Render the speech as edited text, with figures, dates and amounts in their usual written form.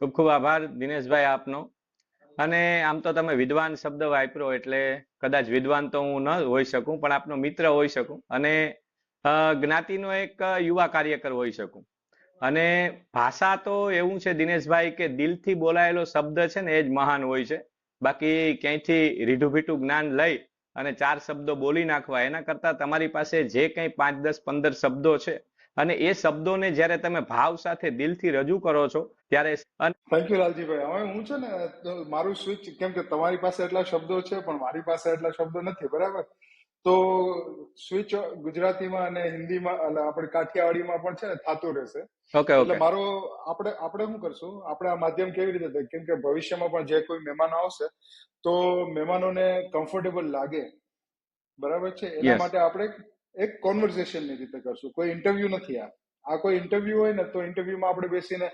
ખૂબ ખૂબ આભાર દિનેશભાઈ આપનો. અને આમ તો તમે વિદ્વાન શબ્દ વાપરો એટલે કદાચ વિદ્વાન તો હું ન હોઈ શકું, પણ આપનો મિત્ર હોઈ શકું અને જ્ઞાતિનો એક યુવા કાર્યકર હોઈ શકું. અને ભાષા તો એવું છે દિનેશભાઈ કે દિલથી બોલાયેલો શબ્દ છે ને એ જ મહાન હોય છે. બાકી ક્યાંયથી રીઢું ભીઠું જ્ઞાન લઈ અને 4 શબ્દો બોલી નાખવા એના કરતા તમારી પાસે જે કંઈ 5, 10, 15 શબ્દો છે અને એ શબ્દોને જ્યારે તમે ભાવ સાથે દિલથી રજૂ કરો છો ત્યારે થેન્ક યુ લાલજીભાઈ. હવે હું છે ને મારું સ્વિચ, કેમ કે તમારી પાસે એટલા શબ્દો છે પણ મારી પાસે એટલા શબ્દો નથી, બરાબર? તો સ્વિચ ગુજરાતીમાં અને હિન્દીમાં અને આપણે કાઠિયાવાડીમાં પણ છે ને થતું રહેશે. ઓકે એટલે ઓકે મારો આપણે શું કરશું, આપણે આ માધ્યમ કેવી રીતે, કેમ કે ભવિષ્યમાં પણ જે કોઈ મહેમાનો આવશે તો મહેમાનોને કમ્ફર્ટેબલ લાગે, બરાબર છે? એના યસ માટે આપણે એક કોન્વર્ઝેશનની રીતે કરશું. કોઈ ઇન્ટરવ્યુ નથી. આ કોઈ ઇન્ટરવ્યુ હોય ને તો ઇન્ટરવ્યુમાં આપણે બેસીને